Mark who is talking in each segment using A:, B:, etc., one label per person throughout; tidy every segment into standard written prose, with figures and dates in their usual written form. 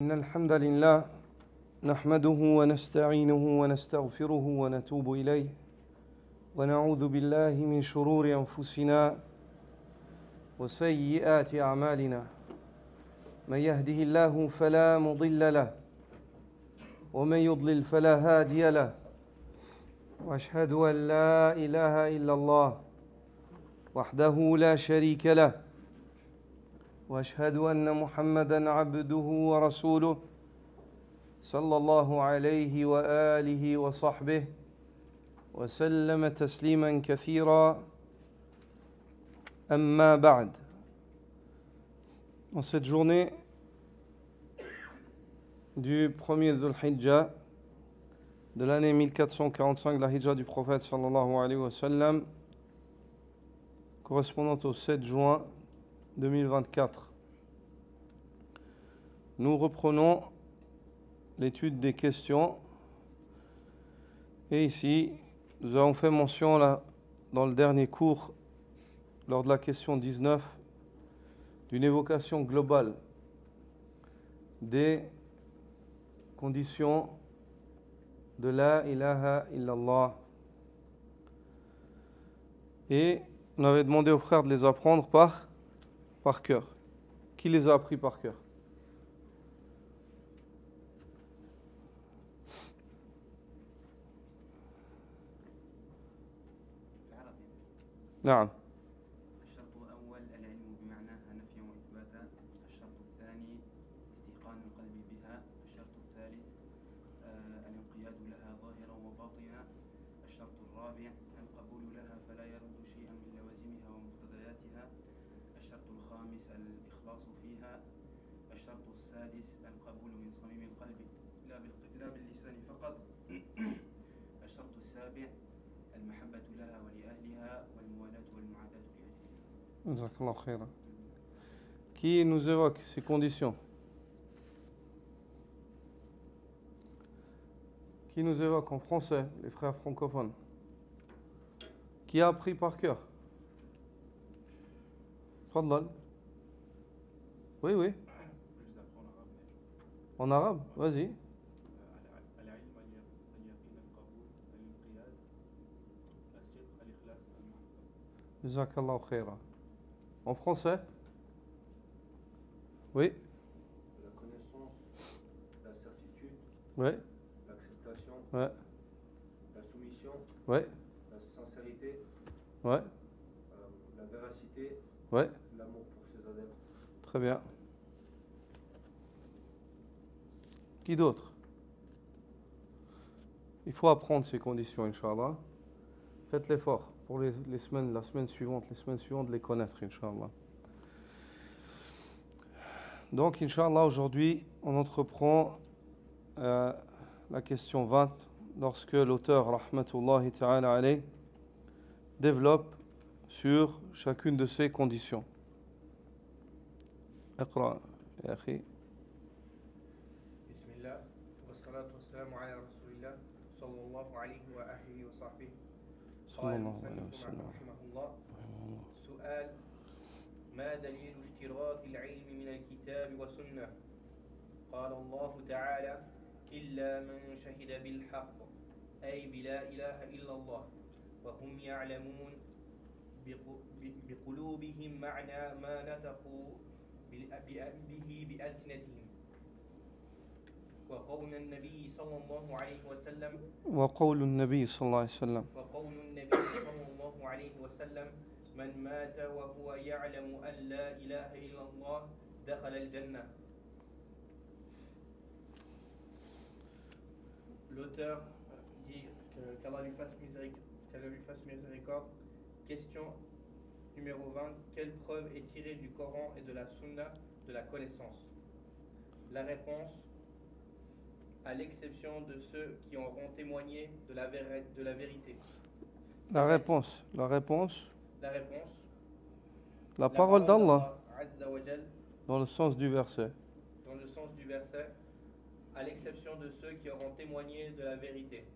A: إن الحمد لله نحمده ونستعينه ونستغفره ونتوب إليه ونعوذ بالله من شرور أنفسنا وسيئات أعمالنا من يهده الله فلا مضل له ومن يضلل فلا هادي له وأشهد أن لا إله إلا الله وحده لا شريك له وأشهد أن محمدًا عبده ورسوله صلى الله عليه وآله وصحبه وسلم تسليمًا كثيرا أما بعد. En cette journée du 1er Dhul-Hijjah de l'année 1445 de la Hijra du prophète sallallahu alayhi wa sallam, correspondante au 7 juin 2024, nous reprenons l'étude des questions. Et ici, nous avons fait mention là, dans le dernier cours, lors de la question 19, d'une évocation globale des conditions de la ilaha illallah. Et on avait demandé aux frères de les apprendre par cœur. Qui les a appris par cœur? نعم.
B: الشرط الأول العلم بمعناها نفيا وإثباتا. الشرط الثاني استيقان القلب بها. الشرط الثالث الانقياد لها ظاهرا وباطنا. الشرط الرابع القبول لها فلا يرد شيئا من لوازمها ومقتضياتها. الشرط الخامس الإخلاص فيها. الشرط السادس القبول من صميم القلب لا باللسان فقط. الشرط السابع المحبة لها ولأهلها والموالاة والمعاداة لأجلها.
A: Jazakallah khairan. Qui nous évoque ces conditions? Qui nous évoque en français, les frères francophones? Qui a appris par cœur? Fadlal. Oui, oui. En arabe, vas-y. Jazakallah khairan. En français? Oui.
C: La connaissance, la certitude,
A: Ouais.
C: l'acceptation,
A: Ouais.
C: la soumission,
A: Ouais.
C: la sincérité,
A: Ouais.
C: la véracité,
A: Ouais.
C: l'amour pour ses adeptes.
A: Très bien. Qui d'autre? Il faut apprendre ces conditions, Inch'Allah. Faites l'effort pour les semaines, les semaines suivantes, de les connaître, Inch'Allah. Donc, Inch'Allah, aujourd'hui, on entreprend la question 20, lorsque l'auteur, rahmatullahi ta'ala alayh, développe sur chacune de ces conditions. Iqra, ya akhi.
D: Bismillah, wassalatu wassalamu ala rasulillah, sallallahu alayhi wa alihi wa sahbihi. قال المصنف رحمه الله: سؤال: ما دليل اشتراط العلم من الكتاب والسنة؟ قال الله تعالى: إلا من شهد بالحق أي بلا إله إلا الله وهم يعلمون بقلوبهم معنى ما نطقوا به بألسنتهم. وقول النبي صلى الله عليه وسلم
A: وقول النبي صلى الله عليه وسلم
D: من مات وهو يعلم أن لا إله إلا الله دخل الجنة. L'auteur dit qu'Allah lui fasse miséricorde. Question numéro 20. Quelle preuve est tirée du Coran et de la Sunna de la connaissance? La réponse: à l'exception de ceux qui auront témoigné de la vérité.
A: La réponse. La parole d'Allah, dans le sens du verset.
D: À l'exception de ceux qui auront témoigné de la vérité.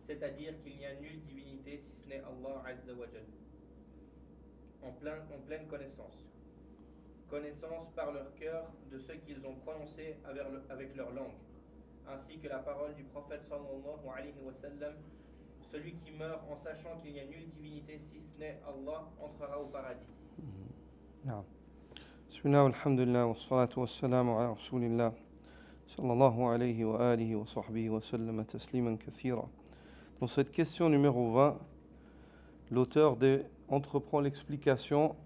D: C'est-à-dire qu'il n'y a nulle divinité si ce n'est Allah Azza wa Jal. En pleine connaissance. connaissance par leur cœur de ce qu'ils ont prononcé avec leur langue, ainsi que la parole du prophète sallallahu alayhi wa sallam. Celui qui meurt en sachant qu'il n'y a nulle divinité si ce n'est Allah entrera au paradis.
A: نعم. بسم الله والحمد لله والصلاة والسلام على رسول الله صلى الله عليه وآله وصحبه وسلم تسليما كثيرا. Dans cette question numéro 20, l'auteur entreprend l'explication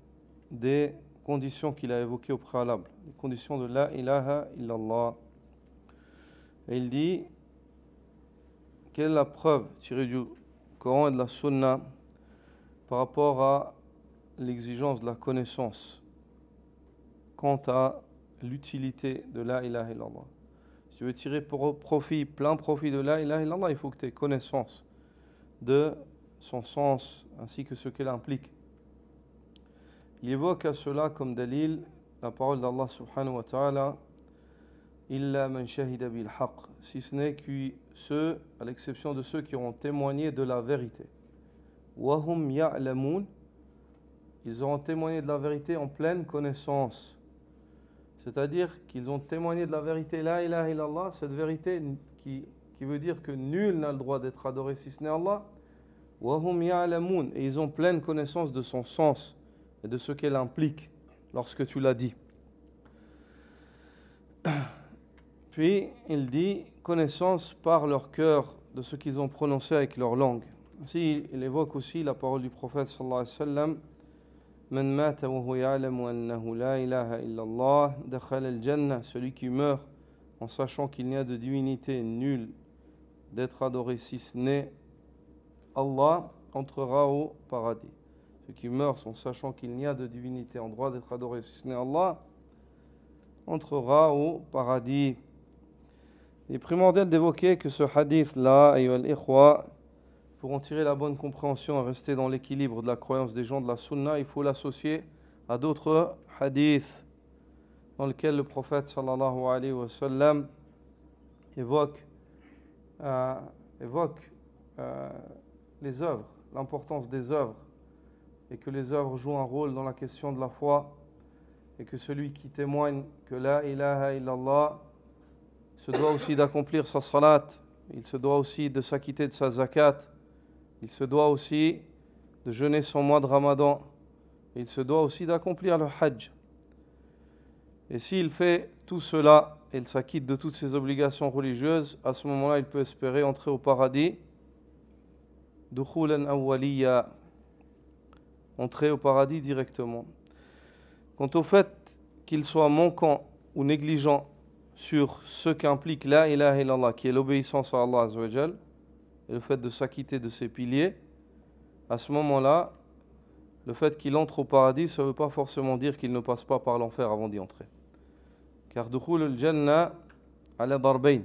A: des conditions qu'il a évoquées au préalable, les conditions de la ilaha illallah. Et il dit, quelle est la preuve tirée du Coran et de la Sunna par rapport à l'exigence de la connaissance quant à l'utilité de la ilaha illallah? Si tu veux tirer plein profit de la ilaha illallah, il faut que tu aies connaissance de son sens ainsi que ce qu'elle implique. Il évoque à cela comme dalil la parole d'Allah subhanahu wa ta'ala, illa man shahida bil haqq, si ce n'est que ceux, à l'exception de ceux qui auront témoigné de la vérité. Wa hum ya'lamun, ils auront témoigné de la vérité en pleine connaissance. C'est-à-dire qu'ils ont témoigné de la vérité, la ilaha illallah, cette vérité qui veut dire que nul n'a le droit d'être adoré si ce n'est Allah. Wa hum ya'lamun, et ils ont pleine connaissance de son sens et de ce qu'elle implique lorsque tu l'as dit. Puis il dit connaissance par leur cœur de ce qu'ils ont prononcé avec leur langue. Ainsi, il évoque aussi la parole du prophète sallallahu alayhi wa sallam, Man mata wa huwa ya'lamu annahu la ilaha illallah dakhala al-jannah, celui qui meurt en sachant qu'il n'y a de divinité nulle d'être adoré si ce n'est Allah entrera au paradis. Ceux qui meurent en sachant qu'il n'y a de divinité en droit d'être adoré si ce n'est Allah entrera au paradis. Il est primordial d'évoquer que ce hadith-là, ayyuha al-ikhwa, pour en tirer la bonne compréhension et rester dans l'équilibre de la croyance des gens de la sunna, il faut l'associer à d'autres hadiths dans lesquels le prophète sallallahu alayhi wa sallam évoque les œuvres, l'importance des œuvres, et que les œuvres jouent un rôle dans la question de la foi, et que celui qui témoigne que la ilaha illallah se doit aussi d'accomplir sa salat, il se doit aussi de s'acquitter de sa zakat, il se doit aussi de jeûner son mois de Ramadan, il se doit aussi d'accomplir le hajj. Et s'il fait tout cela et il s'acquitte de toutes ses obligations religieuses, à ce moment-là, il peut espérer entrer au paradis, dukhulan awwaliya, entrer au paradis directement. Quant au fait qu'il soit manquant ou négligent sur ce qu'implique la ilaha illallah, qui est l'obéissance à Allah azza wa jal, et le fait de s'acquitter de ses piliers, à ce moment-là, le fait qu'il entre au paradis, ça ne veut pas forcément dire qu'il ne passe pas par l'enfer avant d'y entrer. Car dukhul al-jannah ala darbayn,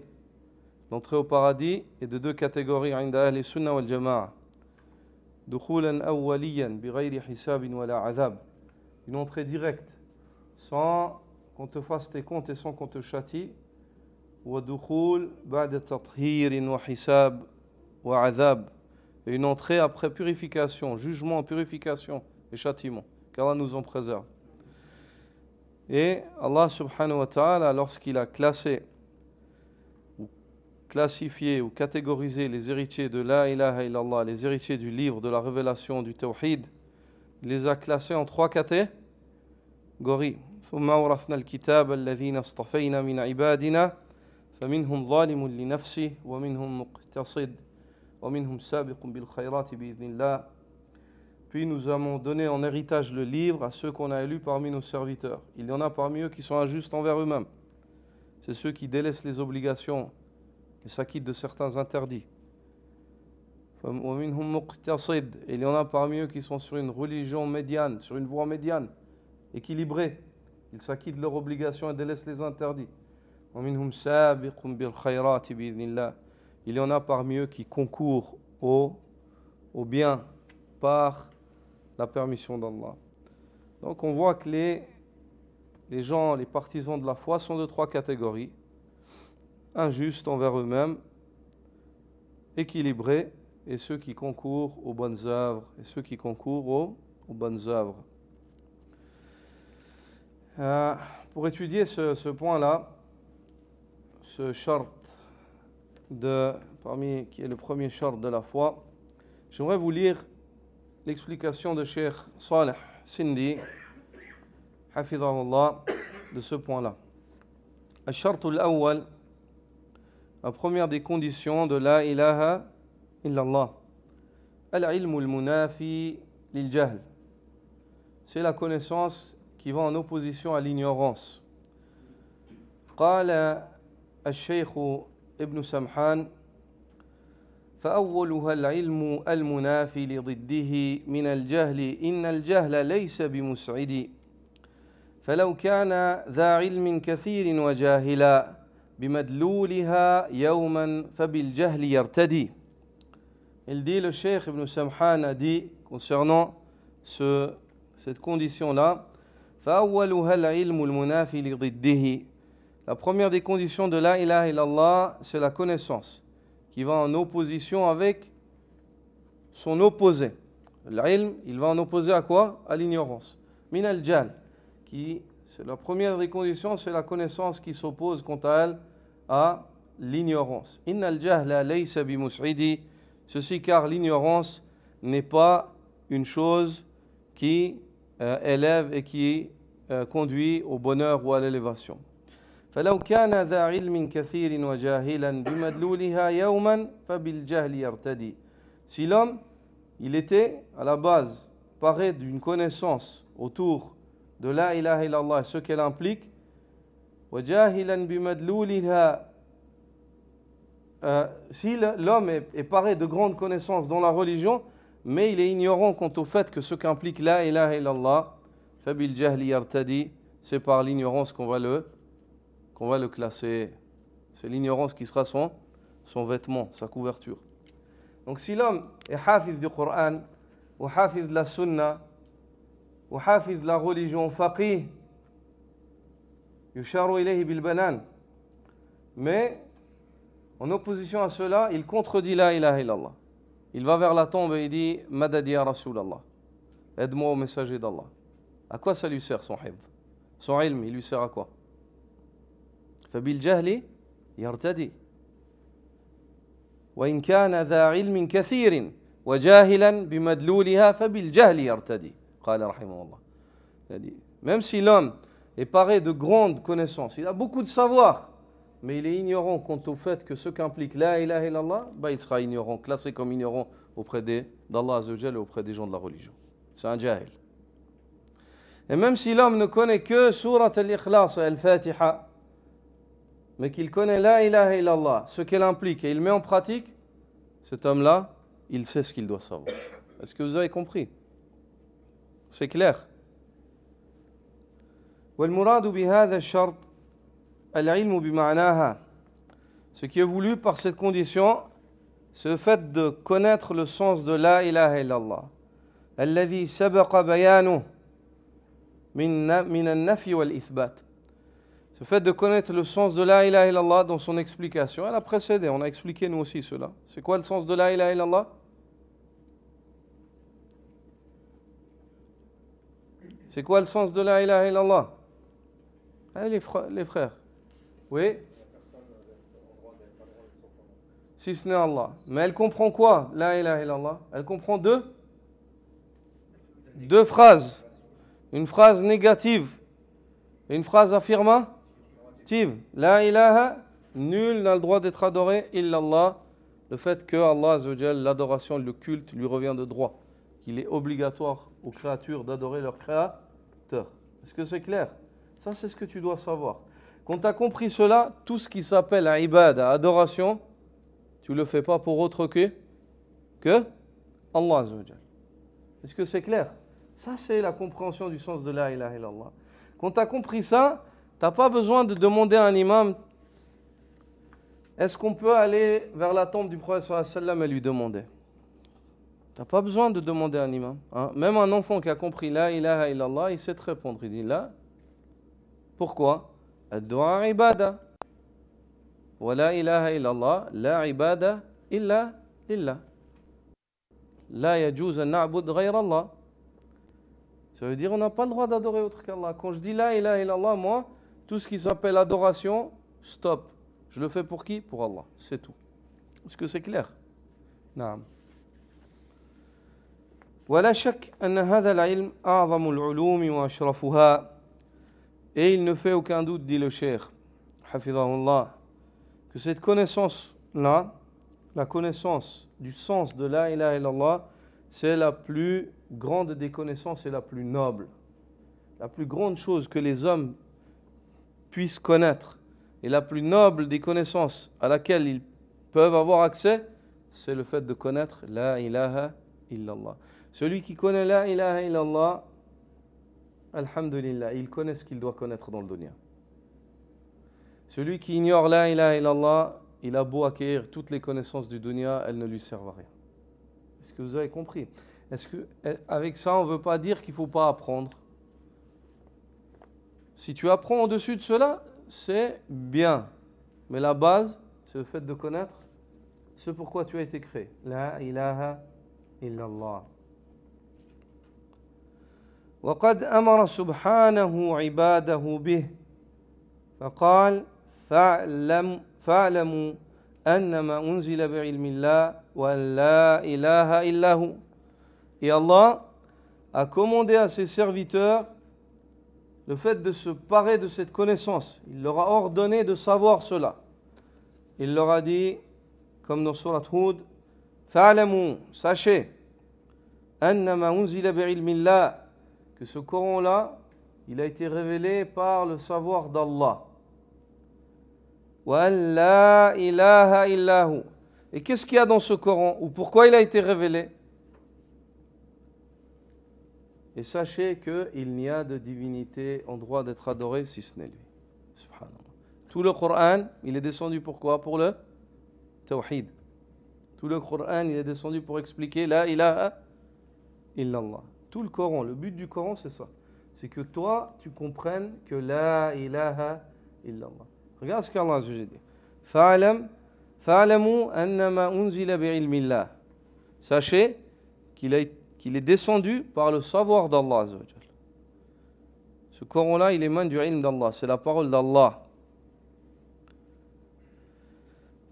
A: l'entrée au paradis est de deux catégories inda ahli sunnah wal jama'a. Dukhulan awwaliyan bi ghayri hisabin wala adhab, une entrée directe sans qu'on te fasse tes comptes et sans qu'on te châtie. Wa dukhul ba'da tathirin wa hisab wa adhab, et une entrée après purification, jugement, purification et châtiment, qu'Allah nous en préserve. Et Allah subhanahu wa ta'ala, lorsqu'il a classé ou classifié ou catégorisé les héritiers de la ilaha illallah, les héritiers du livre de la révélation du tawhid, il les a classés en trois catégories. ثم أورثنا الكتاب الذين اصطفينا من عبادنا فمنهم ظالم لنفسه ومنهم مقتصد ومنهم سابق بالخيرات بإذن الله. Puis nous avons donné en héritage le livre à ceux qu'on a élus parmi nos serviteurs. Il y en a parmi eux qui sont injustes envers eux-mêmes. C'est ceux qui délaissent les obligations et s'acquittent de certains interdits. ومنهم مقتصد, et il y en a parmi eux qui sont sur une religion médiane, sur une voie médiane, équilibrée. Ils s'acquittent de leurs obligations et délaissent les interdits. ومنهم سابق بالخيرات بإذن الله. Il y en a parmi eux qui concourent au bien par la permission d'Allah. Donc on voit que les gens, les partisans de la foi sont de trois catégories. Injustes envers eux-mêmes, équilibrés, et ceux qui concourent aux bonnes œuvres, et ceux qui concourent aux bonnes œuvres. Pour étudier ce point-là, ce shart qui est le premier shart de la foi, j'aimerais vous lire l'explication de Cheikh Saleh Sindi, hafidhahullah, de ce point-là. Al-shart al-awwal, la première des conditions de la ilaha illallah, al-ilm al-munafi lil-jahl, c'est la connaissance qui va en opposition à l'ignorance. قال الشيخ ابن سمحان فأولها العلم المنافي لضده من الجهل إن الجهل ليس بمسعد فلو كان ذا علم كثير وجاهلا بمدلولها يوما فبالجهل يرتدي. Il dit, le Cheikh Ibn Samhan a dit concernant cette condition-là, فأولها العلم المنافي لضده. La première des conditions de la ilaha illallah, c'est la connaissance, qui va en opposition avec son opposé. L'ilm, il va en opposer à quoi? À l'ignorance. Min al-jahl, c'est la première des conditions, c'est la connaissance qui s'oppose quant à elle à l'ignorance. Inna al-jahla laysa bimus'idi, ceci car l'ignorance n'est pas une chose qui élève et qui conduit au bonheur ou à l'élévation. فلو كان ذا علم كثير وجاهلا بمدلولها يوما فبالجهل يرتدي. Si l'homme, il était à la base paré d'une connaissance autour de la ilaha illallah et ce qu'elle implique, وجاهلا بمدلولها, si l'homme est paré de grandes connaissances dans la religion, mais il est ignorant quant au fait que ce qu'implique la ilaha illallah, فبالجهل يرتدي, c'est par l'ignorance qu'on va le classer. C'est l'ignorance qui sera son vêtement, sa couverture. Donc si l'homme est hafiz du Coran, ou hafiz de la sunna, ou hafiz de la religion, faqih, yusharu ilayhi bil banan, mais en opposition à cela, il contredit la ilaha illallah. Il va vers la tombe et il dit Madadi ya Rasulallah, aide-moi au messager d'Allah. À quoi ça lui sert son hifz? Son ilm, il lui sert à quoi? فبالجهل يرتدي وإن ذا علم كثير وجاهلا بمدلولها فبالجهل يرتدي قال رحمه الله. Même si l'homme est paré de grandes connaissances, il a beaucoup de savoir, mais il est ignorant quant au fait que ce qu'implique la ilaha illallah, il sera ignorant, classé comme ignorant auprès d'Allah Azza wa Jalla et auprès des gens de la religion. C'est un jahil. Et même si l'homme ne connaît que Surat al-Ikhlas et al-Fatiha, mais qu'il connaît la ilaha illallah, ce qu'elle implique, et il met en pratique, cet homme-là, il sait ce qu'il doit savoir. Est-ce que vous avez compris? C'est clair. والمراد بهذا الشرط العلم بمعناها. Ce qui est voulu par cette condition, c'est le fait de connaître le sens de la ilaha illallah. الذي سبق بيانه من النفي والإثبات. Ce fait de connaître le sens de la ilaha illallah dans son explication, elle a précédé, on a expliqué nous aussi cela. C'est quoi le sens de la ilaha illallah? C'est quoi le sens de la ilaha illallah? Les frères. Oui? Si ce n'est Allah. Mais elle comprend quoi, la ilaha illallah? Elle comprend deux phrases. Une phrase négative et une phrase affirmative. La ilaha, nul n'a le droit d'être adoré, illallah. Le fait que Allah Azza wa Jalla, l'adoration, le culte lui revient de droit. Qu'il est obligatoire aux créatures d'adorer leur créateur. Est-ce que c'est clair? Ça, c'est ce que tu dois savoir. Quand tu as compris cela, tout ce qui s'appelle ibada, adoration, tu ne le fais pas pour autre que Allah Azza wa Jalla. Est-ce que c'est clair? Ça, c'est la compréhension du sens de la ilaha illallah. Quand tu as compris ça, tu n'as pas besoin de demander à un imam est-ce qu'on peut aller vers la tombe du prophète sallallahu alayhi wa sallam et lui demander. Tu n'as pas besoin de demander à un imam. Hein? Même un enfant qui a compris la ilaha illallah, il sait te répondre. Il dit là. Pourquoi? Ad-du'a ibada. Wa la ilaha illallah, la ibada illa lillah. La yajuz an na'bud ghayra Allah. Ça veut dire qu'on n'a pas le droit d'adorer autre qu'Allah. Quand je dis la ilaha illallah, moi, tout ce qui s'appelle adoration, stop. Je le fais pour qui? Pour Allah. C'est tout. Est-ce que c'est clair? نعم. ولا شك أن هذا العلم أعظم العلوم وأشرفها. Et il ne fait aucun doute, dit le cheikh, hafidhahullah, que cette connaissance-là, la connaissance du sens de la ilaha illallah, c'est la plus grande des connaissances et la plus noble. La plus grande chose que les hommes puissent connaître et la plus noble des connaissances à laquelle ils peuvent avoir accès, c'est le fait de connaître la ilaha illallah. Celui qui connaît la ilaha illallah, alhamdulillah, il connaît ce qu'il doit connaître dans le dunya. Celui qui ignore la ilaha illallah, il a beau acquérir toutes les connaissances du dunya, elles ne lui servent à rien. Est-ce que vous avez compris? Est-ce que, avec ça, on ne veut pas dire qu'il ne faut pas apprendre? Si tu apprends au-dessus de cela, c'est bien. Mais la base, c'est le fait de connaître ce pourquoi tu as été créé. La ilaha illallah. وقد أمر سبحانه عباده به فقال فاعلموا أنما أنزل بعلم الله وأن لا إله إلا هو. Et Allah a commandé à ses serviteurs le fait de se parer de cette connaissance. Il leur a ordonné de savoir cela. Il leur a dit, comme dans Surat Hud, fa'alamu, sachez, annama unzila bi'ilmillah, que ce Coran-là, il a été révélé par le savoir d'Allah. Wa an la ilaha illahu. Et qu'est-ce qu'il y a dans ce Coran, ou pourquoi il a été révélé? Et sachez qu'il n'y a de divinité en droit d'être adoré si ce n'est lui. Subhanallah. Tout le Coran, il est descendu pour quoi? Pour le tawhid. Tout le Coran, il est descendu pour expliquer la ilaha illallah. Tout le Coran, le but du Coran, c'est ça. C'est que toi, tu comprennes que la ilaha illallah. Regarde ce qu'Allah a dit. Fa'alamu annama unzila bi'ilmillah. Sachez qu'il est descendu par le savoir d'Allah. Ce Coran-là, il émane du ilm d'Allah. C'est la parole d'Allah.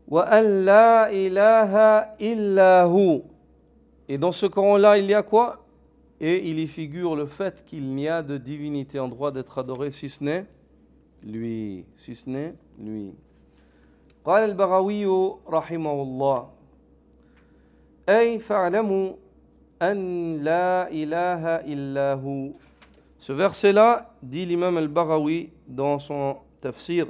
A: Wa an la ilaha illa hu. Et dans ce Coran-là, il y a quoi? Et il y figure le fait qu'il n'y a de divinité en droit d'être adoré si ce n'est lui. Si ce n'est lui. قال البغوي رحمه الله أي فاعلموا أن لا إله إلا هو. Ce verset-là, dit l'imam al-Baghawi dans son tafsir,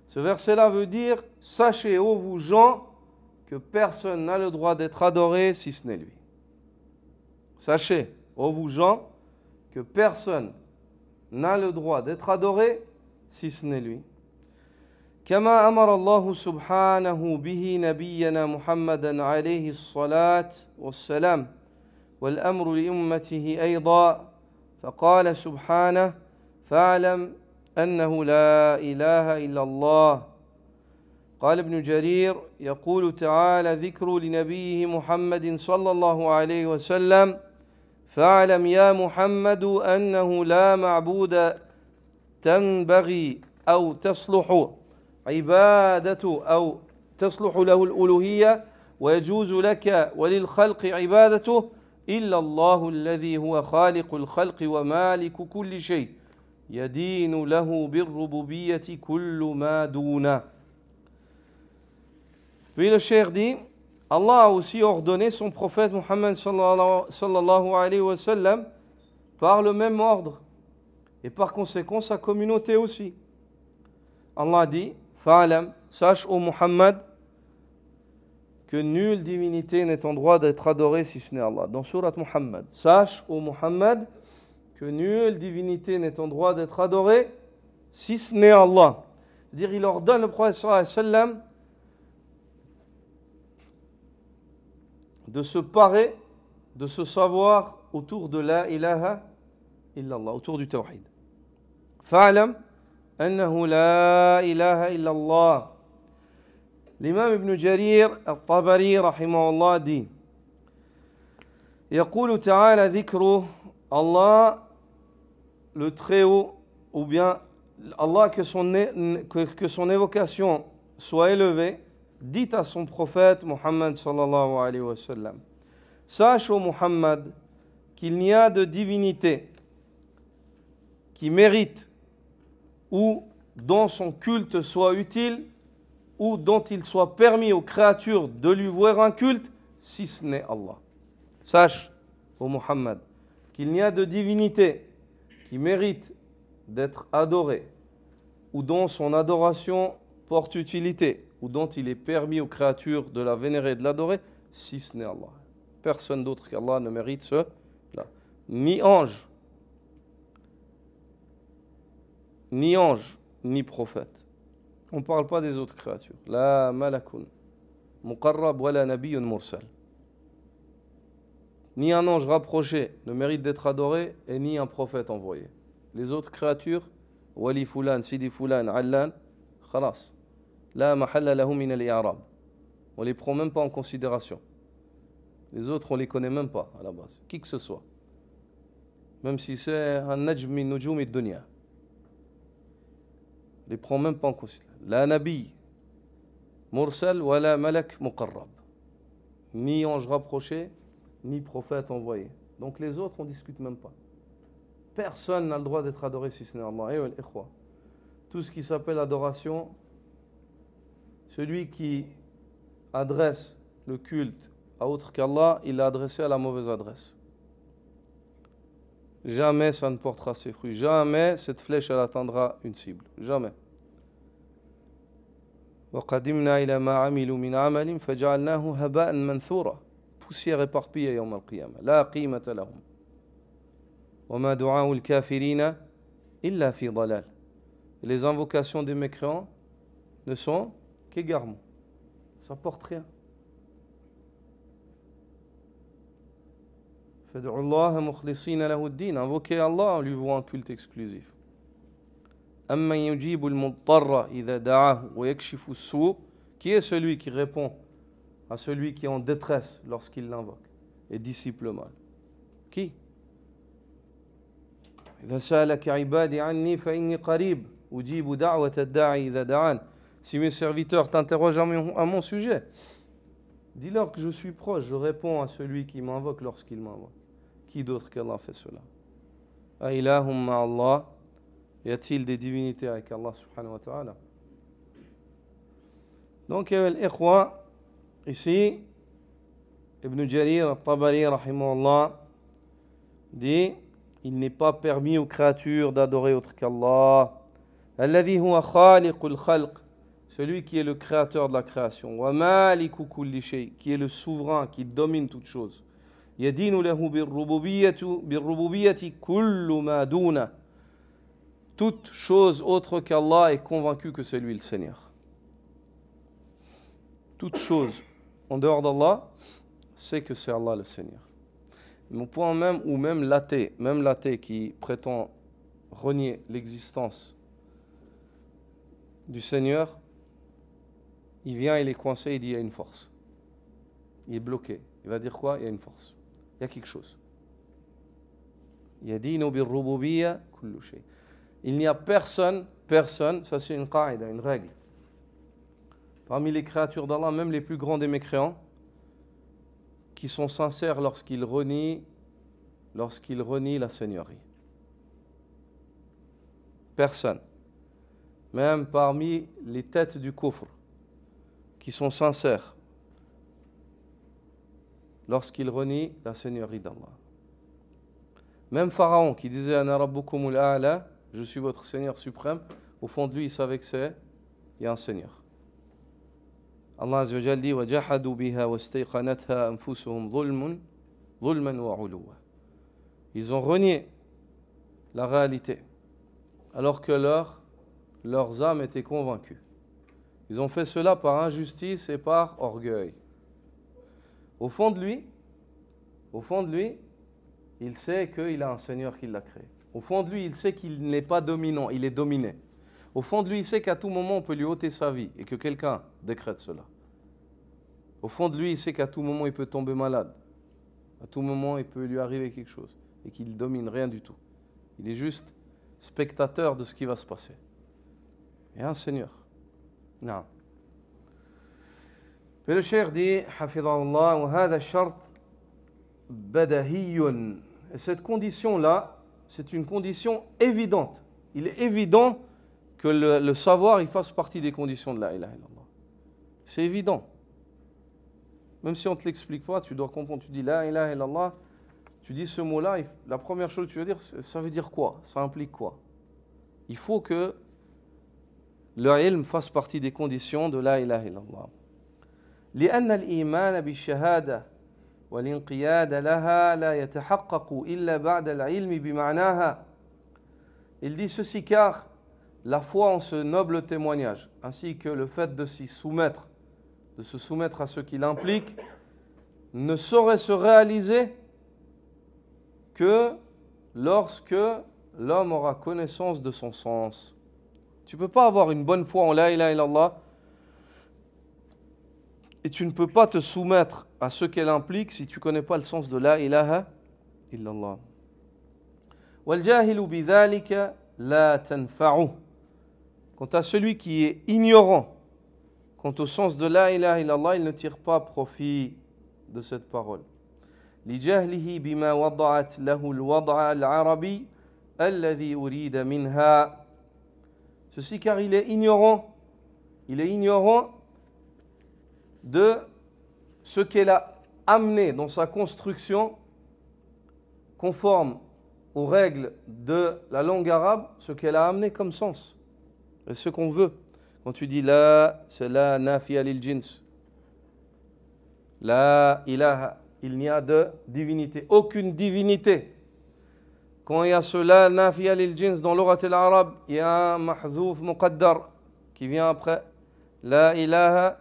A: ce verset-là veut dire « Sachez, ô vous gens, que personne n'a le droit d'être adoré si ce n'est lui. » Sachez, ô vous gens, que personne n'a le droit d'être adoré si ce n'est lui. كما أمر الله سبحانه به نبينا محمدا عليه الصلاة والسلام والأمر لأمته أيضا فقال سبحانه فاعلم أنه لا إله إلا الله. قال ابن جرير يقول تعالى ذكر لنبيه محمد صلى الله عليه وسلم فاعلم يا محمد أنه لا معبود تنبغي أو تصلح عبادته أو تصلح له الألوهية ويجوز لك وللخلق عبادته إلا الله الذي هو خالق الخلق ومالك كل شيء يدين له بالربوبية كل ما دونه. Puis le cheikh dit, Allah a aussi ordonné son prophète Muhammad sallallahu alayhi wa sallam par le même ordre et par conséquent sa communauté aussi. Allah dit, Fa'alam, sache ô Muhammad que nulle divinité n'est en droit d'être adorée si ce n'est Allah. Dans Surat Muhammad, sache ô Muhammad que nulle divinité n'est en droit d'être adorée si ce n'est Allah. C'est-à-dire, il ordonne le prophète sallallahu alayhi wa sallam de se parer, de se savoir autour de la ilaha illallah, autour du tawhid. Fa'alam أنه لا إله إلا الله. الإمام ابن جرير الطبري رحمه الله dit يقول تعالى ذكره Allah, le Très-Haut, ou bien Allah, que son évocation soit élevée, dit à son prophète Muhammad sallallahu alayhi wa sallam, sache, ô Muhammad, qu'il n'y a de divinité qui mérite ou dont son culte soit utile ou dont il soit permis aux créatures de lui vouer un culte, si ce n'est Allah. Sache, ô Muhammad, qu'il n'y a de divinité qui mérite d'être adorée ou dont son adoration porte utilité ou dont il est permis aux créatures de la vénérer et de l'adorer, si ce n'est Allah. Personne d'autre qu'Allah ne mérite cela. Ni ange, ni prophète. On ne parle pas des autres créatures. La malakun, muqarrab wa la nabiyyun mursal. Ni un ange rapproché ne mérite d'être adoré, et ni un prophète envoyé. Les autres créatures, wali fulan, sidi fulan, allan, khalas. La mahalla lahum min al-i'rab. On ne les prend même pas en considération. Les autres, on ne les connaît même pas à la base. Qui que ce soit. Même si c'est un najm min nujum ad-dunya. On ne les prend même pas en considération. La nabi mursal wa la malak muqarrab. Ni ange rapproché, ni prophète envoyé. Donc les autres, on ne discute même pas. Personne n'a le droit d'être adoré si ce n'est Allah. Tout ce qui s'appelle adoration, celui qui adresse le culte à autre qu'Allah, il l'a adressé à la mauvaise adresse. Jamais ça ne portera ses fruits. Jamais cette flèche elle atteindra une cible. Jamais. وَقَدِمْنَا إِلَى مَا عَمِلُوا مِنْ عَمَلٍ فَجَعَلْنَاهُ هَبَاءً مَنْثُورًا. Poussière éparpillée يوم القيامة. لا قيمة لهم. وَمَا دُعَاءُ الْكَافِرِينَ إِلَّا فِي ضَلَالٍ. Les invocations des mécréants ne sont qu'égarements. Ça ne porte rien. فَادْعُوا اللَّهَ مُخْلِصِينَ لَهُ الدِّينَ. Invoquez Allah en lui vouant un culte exclusif. أَمَّنْ يُجِيبُ الْمُضْطَرَّ إِذَا دَعَاهُ وَيَكْشِفُ السُّوءَ. Qui est celui qui répond à celui qui est en détresse lorsqu'il l'invoque et dissipe le mal? Qui? إِذَا سَأَلَكَ عِبَادِي عَنِّي فَإِنِّي قَرِيبٌ أُجِيبُ دَعْوَةَ الدَّاعِ إِذَا دَعَانِ. Si mes serviteurs t'interrogent à mon sujet, dis-leur que je suis proche, je réponds à celui qui m'invoque lorsqu'il m'invoque. Qui d'autre qu'Allah fait cela? Aïlahum ma'Allah. Y a-t-il des divinités avec Allah subhanahu wa ta'ala? Donc, ikhwa, ici, Ibn Jarir al-Tabari, rahimahullah, dit, il n'est pas permis aux créatures d'adorer autre qu'Allah. Alladhi huwa khaliqul khalq. Celui qui est le créateur de la création. Wa maliku kulli shay. Qui est le souverain, qui domine toute chose. Yadinu lahu birrububiyyati kullu ma duna. Toute chose autre qu'Allah est convaincu que c'est lui le Seigneur. Toute chose en dehors d'Allah, c'est que c'est Allah le Seigneur. Mon point même, ou même l'athée qui prétend renier l'existence du Seigneur, il vient, il est coincé, il dit il y a une force. Il est bloqué. Il va dire quoi? Il y a une force. Il y a quelque chose. Yadinu birrububiyya kullu shay. Il n'y a personne, ça c'est une qaïda, une règle. Parmi les créatures d'Allah, même les plus grands des mécréants, qui sont sincères lorsqu'ils renient la Seigneurie. Personne. Même parmi les têtes du kufr, qui sont sincères lorsqu'ils renient la Seigneurie d'Allah. Même Pharaon qui disait Ana rabbukumul a'la, je suis votre Seigneur suprême, au fond de lui il savait que il y a un Seigneur. Allah Azza wa Jalla dit وَجَحَدُوا بِهَا وَاسْتَيْقَنَتْهَا أَنفُسُهُمْ ظُلْمًا وَعُلُوًّا. Ils ont renié la réalité alors que leurs âmes étaient convaincues. Ils ont fait cela par injustice et par orgueil. Au fond de lui, il sait qu'il a un Seigneur qui l'a créé. Au fond de lui, il sait qu'il n'est pas dominant, il est dominé. Au fond de lui, il sait qu'à tout moment, on peut lui ôter sa vie et que quelqu'un décrète cela. Au fond de lui, il sait qu'à tout moment, il peut tomber malade. À tout moment, il peut lui arriver quelque chose. et qu'il domine rien du tout. Il est juste spectateur de ce qui va se passer. Et un Seigneur. Non. Mais le cheikh dit, Hafidhahullah, wa hadha shart badahiyun. Et cette condition-là, c'est une condition évidente. Il est évident que le savoir, il fasse partie des conditions de la ilaha illallah. C'est évident. Même si on ne te l'explique pas, tu dois comprendre. Tu dis la ilaha illallah, tu dis ce mot-là, la première chose que tu vas dire, ça veut dire quoi? Ça implique quoi? Il faut que le ilm fasse partie des conditions de la ilaha illallah. لأن الإيمان بالشهادة والانقياد لها لا يتحقق إلا بعد العلم بمعناها. Il dit ceci car la foi en ce noble témoignage, ainsi que le fait de s'y soumettre, de se soumettre à ce qu'il implique, ne saurait se réaliser que lorsque l'homme aura connaissance de son sens. Tu ne peux pas avoir une bonne foi en la ilaha illallah et tu ne peux pas te soumettre à ce qu'elle implique si tu ne connais pas le sens de la ilaha illallah. وَالْجَاهِلُ بِذَلِكَ لَا تَنْفَعُهُ. Quant à celui qui est ignorant quant au sens de la ilaha illallah, il ne tire pas profit de cette parole. لِجَهْلِهِ بِمَا وَضَعَتْ لَهُ الْوَضْعَ الْعَرَبِي الَّذِي أُرِيدَ مِنْهَا. Ceci car il est ignorant de ce qu'elle a amené dans sa construction conforme aux règles de la langue arabe, ce qu'elle a amené comme sens. Et ce qu'on veut. Quand tu dis la, c'est la nafiya lil jins. La ilaha, il n'y a de divinité, aucune divinité. Quand il y a cela, nafiya lil jins dans l'orat al-arabe, il y a un mahzouf muqaddar qui vient après. La ilaha,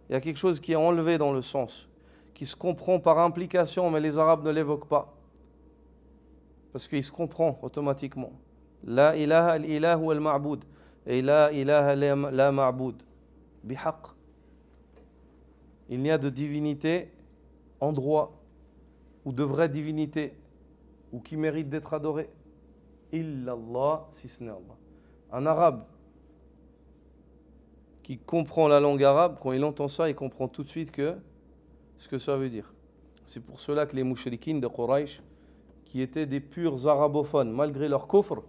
A: il y a quelque chose qui est enlevé dans le sens, qui se comprend par implication, mais les Arabes ne l'évoquent pas. Parce qu'il se comprend automatiquement. La ilaha al-ilahu al-ma'boud. Et la ilaha la ma'boud. Bihaq. Il n'y a de divinité en droit, ou de vraie divinité, ou qui mérite d'être adorée. Illallah, si ce n'est Allah. Un arabe qui comprend la langue arabe, quand il entend ça, il comprend tout de suite ce que ça veut dire. C'est pour cela que les mouchrikines de Quraysh, qui étaient des purs arabophones, malgré leur kufr,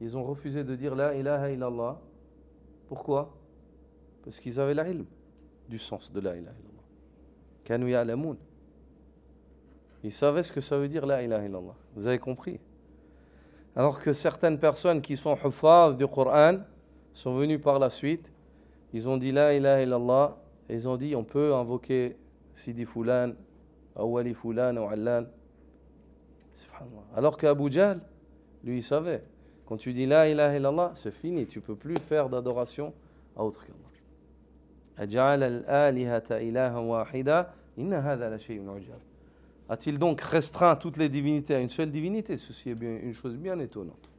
A: ils ont refusé de dire la ilaha illallah. Pourquoi? Parce qu'ils avaient l'ilm du sens de la ilaha illallah. Kanu ya'lamoun. Ils savaient ce que ça veut dire la ilaha illallah. Vous avez compris? Alors que certaines personnes qui sont huffaz du Coran sont venus par la suite, ils ont dit la ilaha illallah, et ils ont dit on peut invoquer Sidi Fulan, Awali Fulan ou Allan. Subhanallah. Alors qu'Abu Jahl, lui, il savait. Quand tu dis la ilaha illallah, c'est fini, tu ne peux plus faire d'adoration à autre qu'Allah. Aj'ala al-alihata ilaha wahida, inna hadha la shay'un ujab. A-t-il donc restreint toutes les divinités à une seule divinité? Ceci est bien une chose bien étonnante.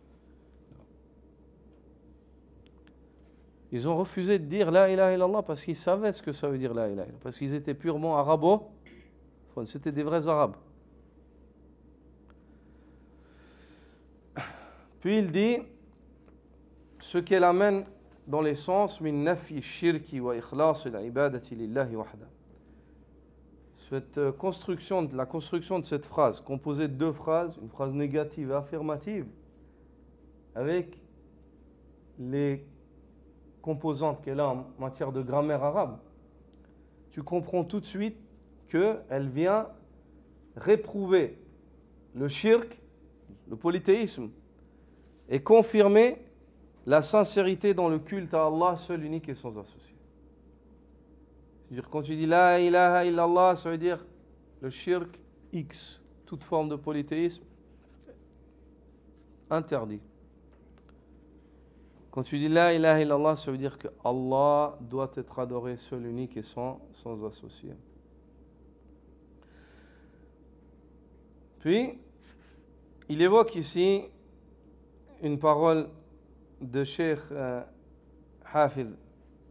A: Ils ont refusé de dire la ilaha illallah parce qu'ils savaient ce que ça veut dire la ilaha illallah. Parce qu'ils étaient purement arabo, c'était des vrais arabes. Puis il dit ce qu'elle amène dans les sens min nafi shirki wa ikhlas al-ibadati lillahi wahda. La construction de cette phrase, composée de deux phrases, une phrase négative et affirmative, avec les composantes qu'elle a en matière de grammaire arabe, tu comprends tout de suite qu'elle vient réprouver le shirk, le polythéisme, et confirmer la sincérité dans le culte à Allah, seul, unique et sans associé. C'est-à-dire, quand tu dis la ilaha illallah, ça veut dire le shirk X, toute forme de polythéisme, interdit. Quand tu dis la ilaha illallah, ça veut dire que Allah doit être adoré seul, unique et sans associé. Puis, il évoque ici une parole de Cheikh Hafid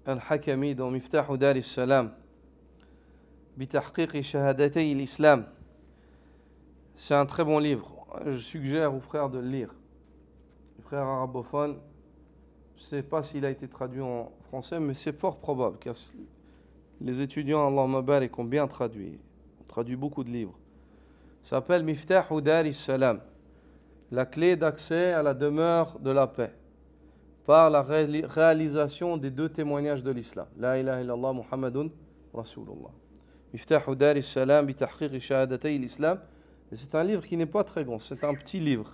A: al-Hakami dans Miftahu Dar al-Salam, بتحقيق شهادتي الإسلام. C'est un très bon livre. Je suggère aux frères de le lire. Les frères arabophones, je ne sais pas s'il a été traduit en français, mais c'est fort probable, car les étudiants, Allahumma barik, ont bien traduit. On traduit beaucoup de livres. Ça s'appelle Miftahu Dar Salam, la clé d'accès à la demeure de la paix, par la réalisation des 2 témoignages de l'islam. La ilaha illallah Muhammadun Rasulullah. Miftahu Dar Salam bi tahqiq shahadatay l'islam. Et c'est un livre qui n'est pas très grand, c'est un petit livre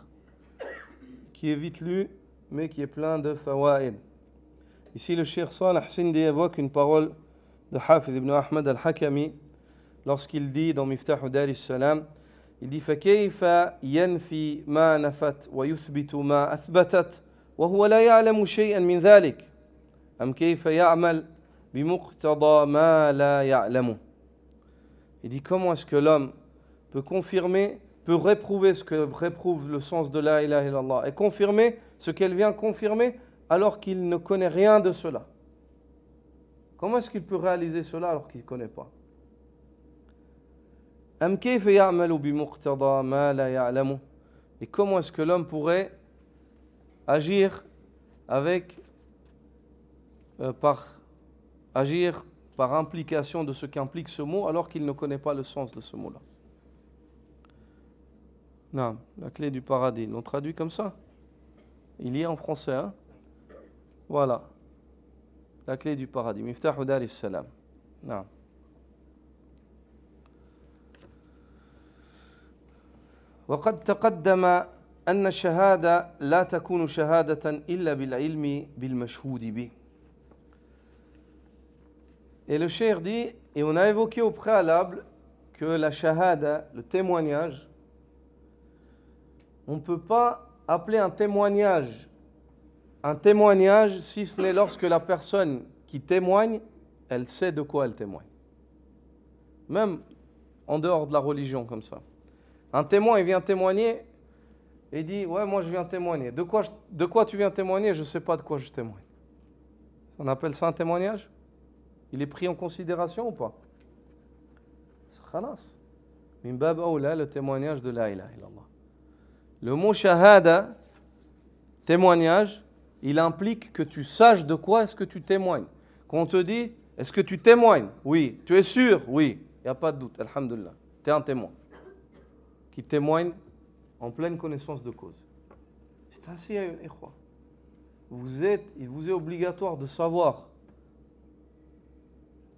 A: qui est vite lu, mais qui est plein de fawaïd. Ici, le Cheikh Salih Sindi évoque une parole de Hafiz ibn Ahmad al-Hakami lorsqu'il dit dans Miftahu Dar Salam, il dit فَكَيْفَ يَنْفِي مَا نَفَتْ وَيُثْبِتُ مَا أَثْبَتَتْ وَهُوَ لَا يَعْلَمُ شَيْئًا مِنْ ذَلِكَ أَمْ كَيْفَ يَعْمَلْ بِمُقْتَضَى مَا لَا يَعْلَمُ. Il dit comment est-ce que l'homme peut confirmer, peut réprouver ce que réprouve le sens de la ilaha illallah et confirmer ce qu'elle vient confirmer alors qu'il ne connaît rien de cela. Comment est-ce qu'il peut réaliser cela alors qu'il ne connaît pas? Am kayfa ya'malu bi muqtada ma la ya'lamu. Et comment est-ce que l'homme pourrait agir avec agir par implication de ce qu'implique ce mot alors qu'il ne connaît pas le sens de ce mot-là? Non, la clé du paradis. Ils l'ont traduit comme ça. Il y est en français, hein? Voilà. La clé du paradis. Miftahu Dar Salam. Non. وقد تقدم أن الشهادة لا تكون شهادة إلا بالعلم بالمشهود به. Et le cheikh dit, et on a évoqué au préalable que la shahada, le témoignage, on ne peut pas appeler un témoignage si ce n'est lorsque la personne qui témoigne, elle sait de quoi elle témoigne. Même en dehors de la religion comme ça. Un témoin, il vient témoigner et dit, ouais, moi je viens témoigner. De quoi tu viens témoigner? Je ne sais pas de quoi je témoigne. On appelle ça un témoignage? Il est pris en considération ou pas? C'est khalas. Min bab awla, le témoignage de la ilaha illallah. Le mot shahada, témoignage, il implique que tu saches de quoi est-ce que tu témoignes. Quand on te dit, est-ce que tu témoignes? Oui. Tu es sûr? Oui. Il n'y a pas de doute, alhamdulillah. Tu es un témoin qui témoigne en pleine connaissance de cause. C'est ainsi, ikhwa. Il vous est obligatoire de savoir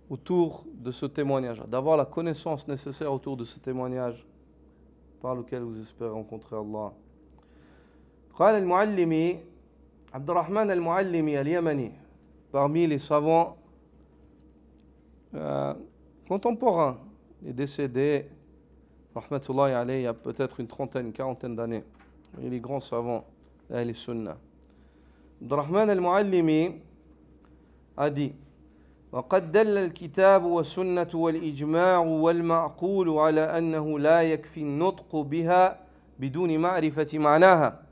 A: autour de ce témoignage, d'avoir la connaissance nécessaire autour de ce témoignage par lequel vous espérez rencontrer Allah. قال المعلمي عبد الرحمن المعلمي اليمني, parmi les savants contemporains, les décédés, rahmatullahi alayhi, il y a peut-être une quarantaine d'années, et les grands savants, les sunnah. عبد الرحمن المعلمي a dit وقد دل الكتاب والسنة والإجماع والمعقول على أنه لا يكفي النطق بها بدون معرفة معناها.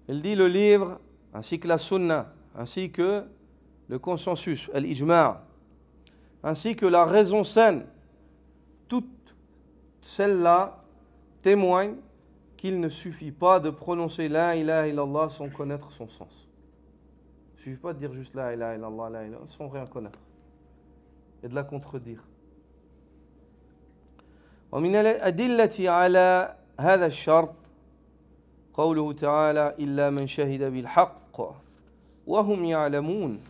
A: Il dit le livre, ainsi que la sunna, ainsi que le consensus, l'ijma', ainsi que la raison saine, toutes celles-là témoignent qu'il ne suffit pas de prononcer la ilaha illallah sans connaître son sens. Il ne suffit pas de dire juste la ilaha illallah, la ilaha, sans rien connaître et de la contredire. ومن الأدلة على هذا الشرط قوله تعالى إلا من شهد بالحق وهم يعلمون.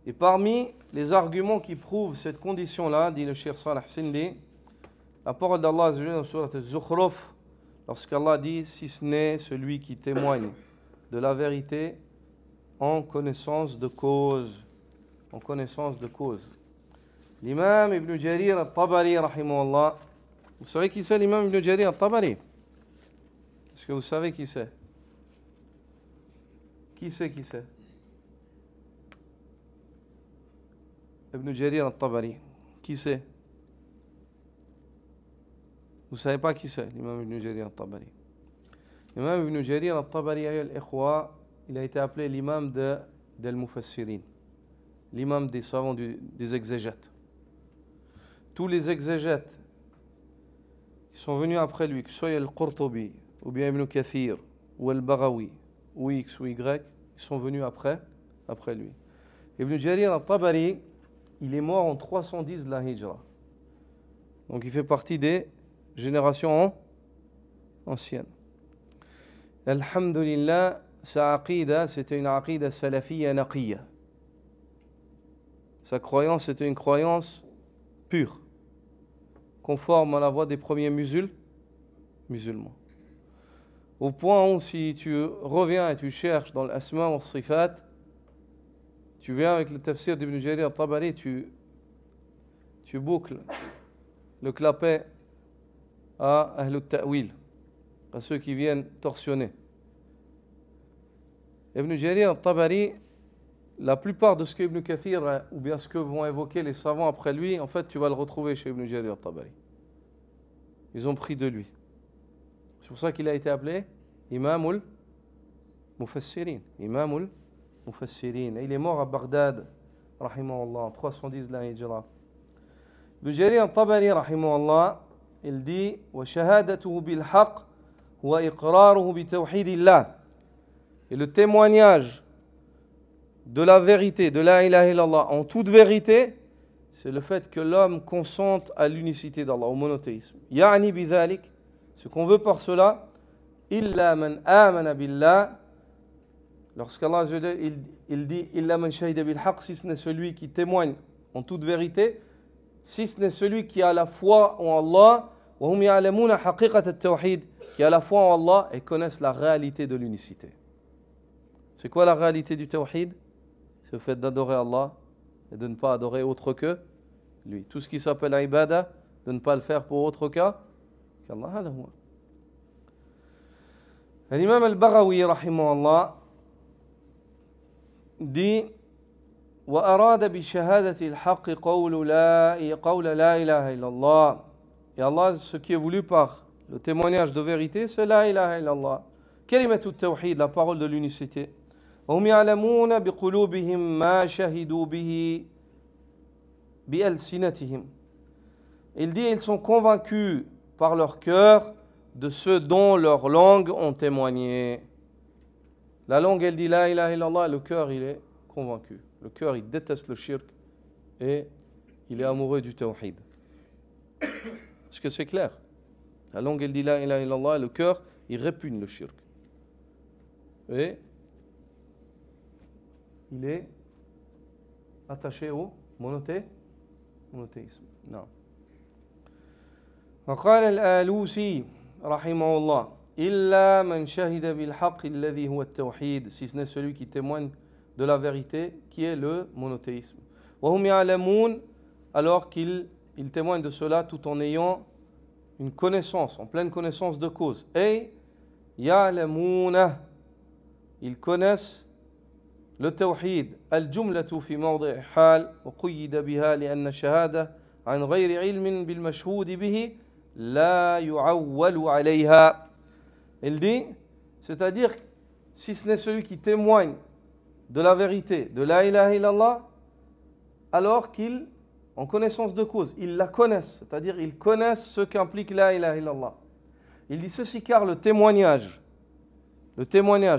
A: Et parmi les arguments qui prouvent cette condition-là, dit le Cheikh Salih Sindi, la parole d'Allah dans la sourate Az-Zukhruf, lorsqu'Allah dit si ce n'est celui qui témoigne de la vérité en connaissance de cause. En connaissance de cause. L'imam Ibn Jarir al-Tabari, rahimahullah, vous savez qui c'est l'imam Ibn Jarir al-Tabari? Est-ce que vous savez qui c'est? Qui c'est? Ibn Jarir al-Tabari. Qui c'est? Vous ne savez pas qui c'est, l'imam Ibn Jarir al-Tabari? L'imam Ibn Jarir al-Tabari, il a été appelé l'imam del Mufassirin, l'imam des savants des exégètes. Tous les exégètes qui sont venus après lui, que ce soit Al-Qurtubi, ou bien Ibn Kathir, ou Al-Baghawi, ou X ou Y, ils sont venus après lui. Ibn Jarir al-Tabari, il est mort en 310 de la Hijra. Donc il fait partie des générations anciennes. Alhamdulillah, sa aqida, c'était une aqida salafiyya naqiyya. Sa croyance, c'était une croyance pure, conforme à la voie des premiers musulmans. Au point où si tu reviens et tu cherches dans l'asma wa sifat, tu viens avec le tafsir d'Ibn Jarir al-Tabari, tu boucles le clapet à Ahl al-Ta'wil, à ceux qui viennent torsionner. Ibn Jarir al-Tabari, la plupart de ce que Ibn Kathir, ou bien ce que vont évoquer les savants après lui, en fait, tu vas le retrouver chez Ibn Jarir al-Tabari. Ils ont pris de lui. C'est pour ça qu'il a été appelé Imamul Mufassirin. Imamul Mufassirin. Et il est mort à Bagdad, rahimahullah, en 310 de la Hijra. Ibn Jarir al-Tabari, rahimahullah, il dit wa shahadatuhu bil haqq wa iqraruhu bi tawhidillah. Et le témoignage de la vérité, de la ilaha illallah, en toute vérité, c'est le fait que l'homme consente à l'unicité d'Allah, au monothéisme. Ya'ni bidhalik, ce qu'on veut par cela, illa man amana billah, lorsqu'Allah il dit illa man shahida bil haqq, si ce n'est celui qui témoigne en toute vérité, si ce n'est celui qui a la foi en Allah, wa hum ya'lamuna haqiqat at-tawhid, qui a la foi en Allah et connaissent la réalité de l'unicité. C'est quoi la réalité du tawhid? C'est le fait d'adorer Allah et de ne pas adorer autre que lui. Tout ce qui s'appelle ibada, de ne pas le faire pour autre qu'Allah. L'imam al-Baghawi, rahimahullah, dit وأراد بشهادة الحق قول لا إله إلا الله. Et Allah, ce qui est voulu par le témoignage de vérité, c'est la ilaha illallah. كلمة التوحيد, la parole de l'unicité. وهم يعلمون بقلوبهم ما شهدوا به بألسنتهم. Il dit, ils sont convaincus par leur cœur de ce dont leurs langues ont témoigné. La langue, elle dit la ilaha illallah, le cœur, il est convaincu. Le cœur, il déteste le shirk et il est amoureux du tawhid. Est-ce que c'est clair? La langue, elle dit la ilaha illallah, le cœur, il répugne le shirk. Et il est attaché au monothéisme. Non. وقال الآلوسي رحمه الله إلا من شهد بالحق الذي هو التوحيد, si ce n'est celui qui témoigne de la vérité qui est le monothéisme. وهم يعلمون, alors qu'il témoigne de cela tout en ayant une connaissance, en pleine connaissance de cause. Et يعلمون, ils connaissent le tawhid. الجملة في موضع حال وقيد بها لأن الشهادة عن غير علم بالمشهود به لا يعول عليها. Il dit, c'est-à-dire, si ce n'est celui qui témoigne de la vérité, de la ilaha illallah, alors qu'il, en connaissance de cause, ils la connaissent, c'est-à-dire ils connaissent ce qu'implique la ilaha illallah. Il dit ceci car le témoignage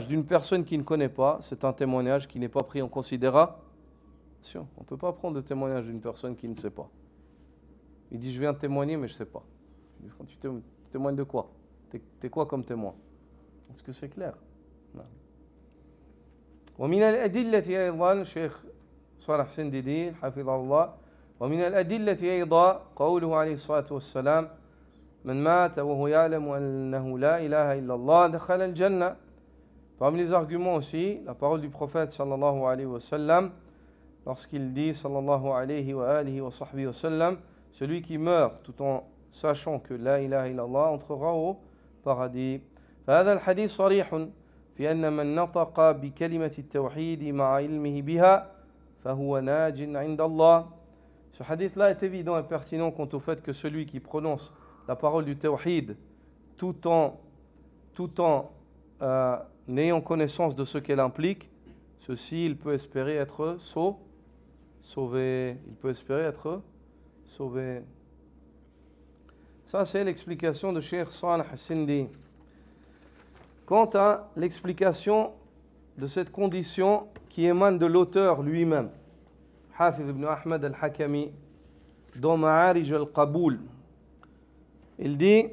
A: d'une personne qui ne connaît pas, c'est un témoignage qui n'est pas pris en considération. On ne peut pas prendre le témoignage d'une personne qui ne sait pas. Il dit je viens témoigner mais je ne sais pas. Tu témoignes de quoi? T'es quoi comme témoin? Est-ce que c'est clair? Non. ومن الأدلة أيضا شيخ صالح سنديدي حفظه الله ومن الأدلة أيضا قوله عليه الصلاة والسلام من مات وهو يعلم أنه لا إله إلا الله دخل الجنة. Parmi les arguments aussi, la parole du prophète sallallahu alayhi wa sallam, lorsqu'il dit sallallahu alayhi wa alihi wa sahbihi wa sallam, celui qui meurt tout en sachant que la ilaha illallah entrera au paradis. فهذا الحديث صريح في أن من نطق بكلمة التوحيد مع علمه بها فهو ناج عند الله. Ce hadith-là est évident et pertinent quant au fait que celui qui prononce la parole du tawhid tout en n'ayant connaissance de ce qu'elle implique, ceci, il peut espérer être sauvé. Il peut espérer être sauvé. Ça, c'est l'explication de Cheikh Salih Sindi. Quant à l'explication de cette condition qui émane de l'auteur lui-même, Hafiz ibn Ahmad al-Hakami, dans Ma'arij al-Qaboul, il dit,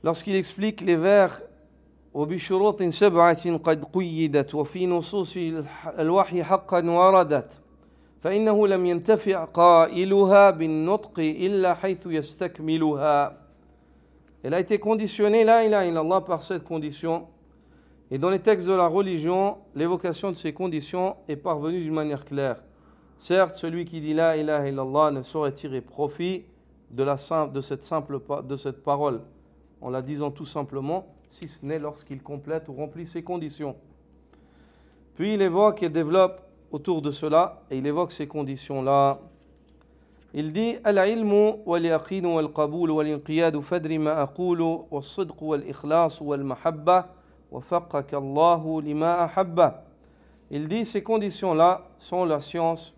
A: lorsqu'il explique les vers وبشروط سبعة قد قيدت وفي نصوص الوحي حقا وردت فإنه لم ينتفع قائلها بالنطق إلا حيث يستكملها. Elle a été conditionnée, la ilaha illallah, par cette condition. Et dans les textes de la religion, l'évocation de ces conditions est parvenue d'une manière claire. Certes, celui qui dit la ilaha illallah ne saurait tirer profit de cette parole, en la disant tout simplement, si ce n'est lorsqu'il complète ou remplit ces conditions. Puis il évoque et développe autour de cela, et il évoque ces conditions-là. Il dit Al-ilmu wal-yaqin wal-qaboul wal-inqiyad fadri ma aqulu wal-sidq wal-ikhlas wal-mahabba wa faqqaka Allahu lima ahabba. Il dit ces conditions-là sont la science,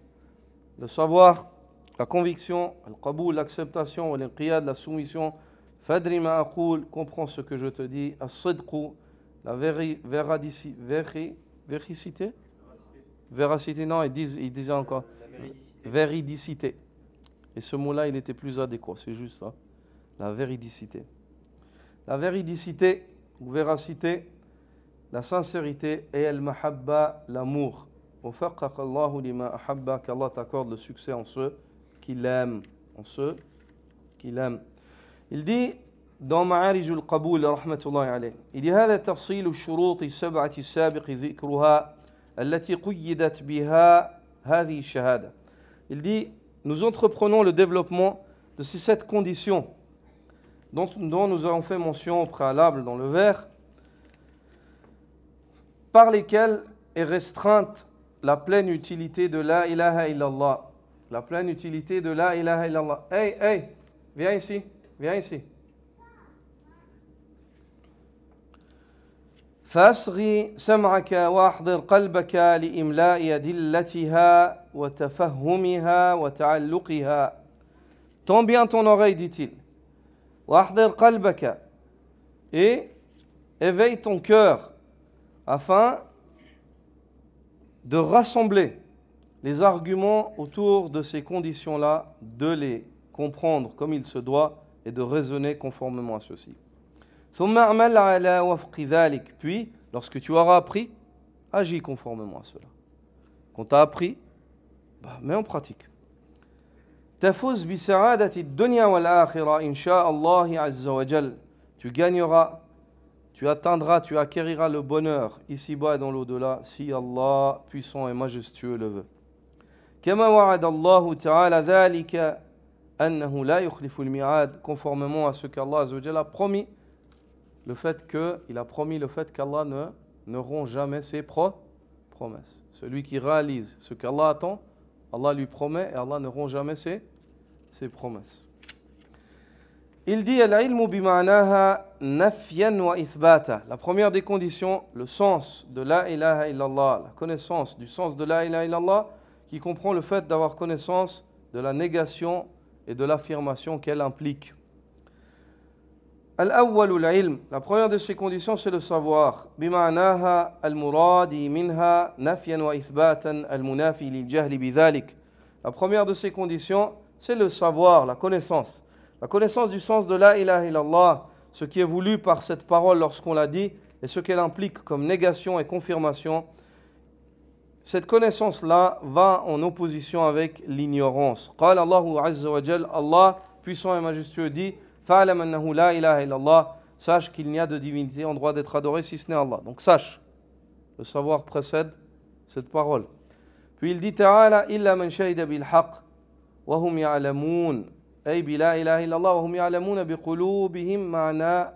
A: le savoir, la conviction, al-qaboul, l'acceptation, wal-inqiyad, la soumission, fadri ma aqul, comprends ce que je te dis, as-sidq, la véracité, véracité, non, il disait encore véridicité. Et ce mot-là, il était plus adéquat, c'est juste ça. La véridicité. La véridicité ou véracité, la sincérité et al-mahabba, l'amour. Wafaqqaka Allahu lima ahabba, qu'Allah t'accorde le succès en ceux qui l'aiment. En ceux qui l'aiment. Il dit dans Ma'arij al-Qaboul, rahmatullahi alayh, il dit هذا تفصيل الشروط السبعة السابق ذكرها التي قيدت بها هذه الشهادة. Il dit nous entreprenons le développement de ces 7 conditions dont nous avons fait mention au préalable dans le vers, par lesquelles est restreinte la pleine utilité de la ilaha illallah. La pleine utilité de la ilaha illallah. Hey, viens ici, viens ici. فاسغي سمعك واحضر قلبك لإملاء أدلتها وتفهمها وتعلقها. Tends bien ton oreille, dit-il. واحضر قلبك, et éveille ton cœur afin de rassembler les arguments autour de ces conditions-là, de les comprendre comme il se doit et de raisonner conformément à ceci. Puis, lorsque tu auras appris, agis conformément à cela. Quand tu as appris, mets en pratique. Tu gagneras, tu atteindras, tu acquériras le bonheur ici-bas et dans l'au-delà, si Allah, puissant et majestueux, le veut. Conformément à ce qu'Allah a promis, il a promis le fait qu'Allah ne rompt jamais ses promesses. Celui qui réalise ce qu'Allah attend, Allah lui promet et Allah ne rompt jamais ses promesses. Il dit al-ilmu bima'naha nafyan wa ithbata. La première des conditions, le sens de la ilaha illallah, la connaissance du sens de la ilaha illallah, qui comprend le fait d'avoir connaissance de la négation et de l'affirmation qu'elle implique. Al-awwal al-ilm, la première de ces conditions, c'est le savoir. Bima'naha al-muradi minha nafyan wa ithbatan al-munafi lil-jahli bidhalik. La première de ces conditions, c'est le savoir, la connaissance. La connaissance du sens de la ilaha illallah, ce qui est voulu par cette parole lorsqu'on l'a dit, et ce qu'elle implique comme négation et confirmation. Cette connaissance-là va en opposition avec l'ignorance. Qala Allahu azza wa jal, Allah, puissant et majestueux, dit Fa'alam annahu la ilaha illallah, sache qu'il n'y a de divinité en droit d'être adoré si ce n'est Allah. Donc sache, le savoir précède cette parole. Puis il dit Ta'ala illa man shahida bil haqq wa hum ya'lamun. أي بلا إله إلا الله وهم يعلمون بقلوبهم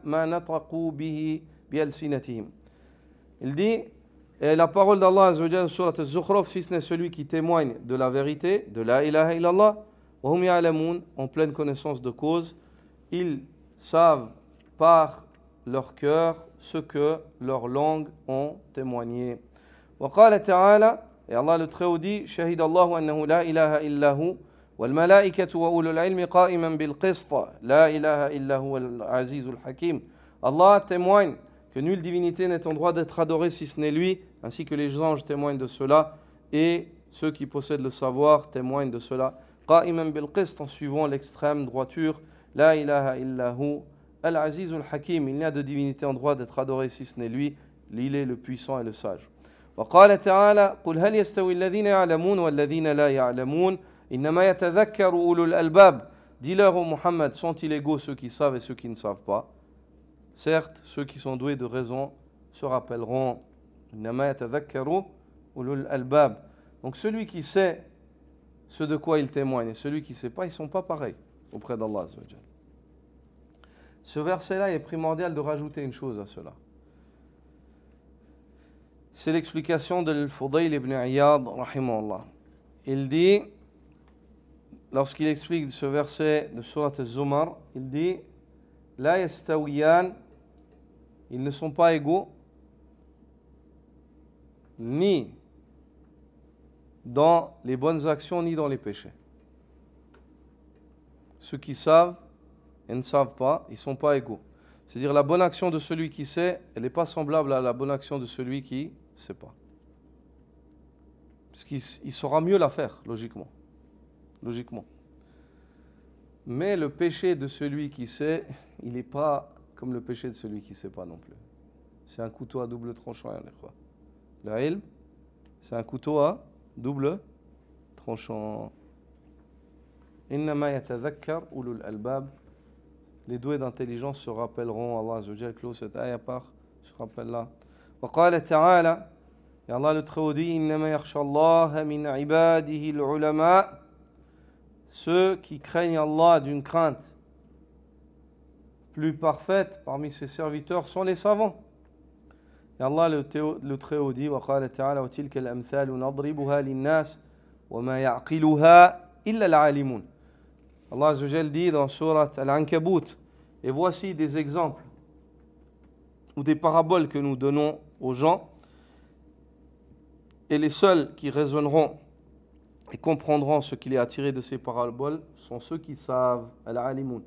A: ما نطقوا به بألسنتهم. Il dit, et la parole d'Allah Azza wa Jalla sur Al-Zukhruf, si ce n'est celui qui témoigne de la vérité, de la ilaha illallah, وهم يعلمون, en pleine connaissance de cause, ils savent par leur cœur ce que leurs langues ont témoigné. وقال تعالى, et Allah le Très-Haut dit, شهد الله أنه لا إله إلا هو والملائكة وأولو العلم قائما بالقسط لا إله إلا هو العزيز الحكيم. Allah témoigne que nulle divinité n'est en droit d'être adorée si ce n'est lui, ainsi que les anges témoignent de cela, et ceux qui possèdent le savoir témoignent de cela. قائما بالقسط, en suivant l'extrême droiture. La ilaha illa hu al-aziz al-hakim. Il n'y a de divinité en droit d'être adorée si ce n'est lui. Il est le puissant et le sage. وقال تعالى قل هل يستوي الذين يعلمون والذين لا يعلمون إنما يتذكر أولو الألباب. Dis-leur ô Muhammad, sont-ils égaux ceux qui savent et ceux qui ne savent pas? Certes, ceux qui sont doués de raison se rappelleront. إنما يتذكر أولو الألباب. Donc celui qui sait ce de quoi il témoigne et celui qui ne sait pas, ils ne sont pas pareils auprès d'Allah. Ce verset-là, il est primordial de rajouter une chose à cela. C'est l'explication de Al-Fudayl ibn Iyad, rahimahullah. Il dit, lorsqu'il explique ce verset de Surat Al-Zumar, il dit La yastawiyan, ils ne sont pas égaux, ni dans les bonnes actions, ni dans les péchés. Ceux qui savent et ne savent pas, ils ne sont pas égaux. C'est-à-dire la bonne action de celui qui sait, elle n'est pas semblable à la bonne action de celui qui ne sait pas. Parce qu'il saura mieux la faire, logiquement. Mais le péché de celui qui sait, il n'est pas comme le péché de celui qui ne sait pas non plus. C'est un couteau à double tranchant. Le ilm, c'est un couteau à double tranchant. Innama yatadhakkar ulul albab. Les doués d'intelligence se rappelleront. Allah Azza wa Jalla clôt cette ayah par ce rappel-là. Wa qala ta'ala, et Allah le Très-Haut dit, Innama yakhsha Allah min ibadihi al-ulama. Ceux qui craignent Allah d'une crainte plus parfaite parmi ses serviteurs sont les savants. Et Allah le Très-Haut dit, وَقَالَ تَعَالَى وَتِلْكَ الْأَمْثَالُ نَضْرِبُهَا لِلنَّاسِ وَمَا يَعْقِلُهَا إِلَّا الْعَالِمُونَ. Allah Azza wa Jalla dit dans Surat Al-Ankabut, et voici des exemples ou des paraboles que nous donnons aux gens, et les seuls qui raisonneront et comprendront ce qu'il est attiré de ces paraboles sont ceux qui savent, Al-Alimun.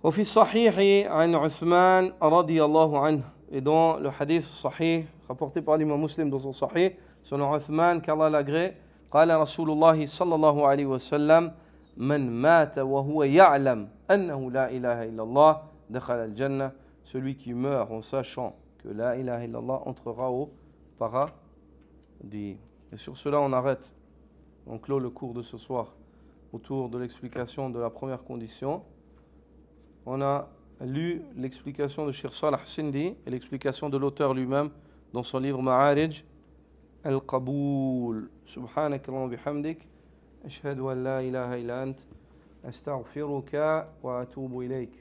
A: وفي الصحيح عن عثمان رضي الله عنه. Et dans le hadith sahih rapporté par l'imam Muslim dans son sahih, selon Uthman, qu'Allah l'agrée, قال رسول الله صلى الله عليه وسلم من مات وهو يعلم أنه لا إله إلا الله دخل الجنة. Celui qui meurt en sachant que la ilaha illallah entrera au paradis. Et sur cela on arrête. On clôt le cours de ce soir autour de l'explication de la première condition. On a lu l'explication de Cheikh Salah Sindi et l'explication de l'auteur lui-même dans son livre Ma'arij al-Qaboul. Subhanakallahumma bihamdik, ashhadu an la ilaha illa ant, astaghfiruka wa atubu ilayk.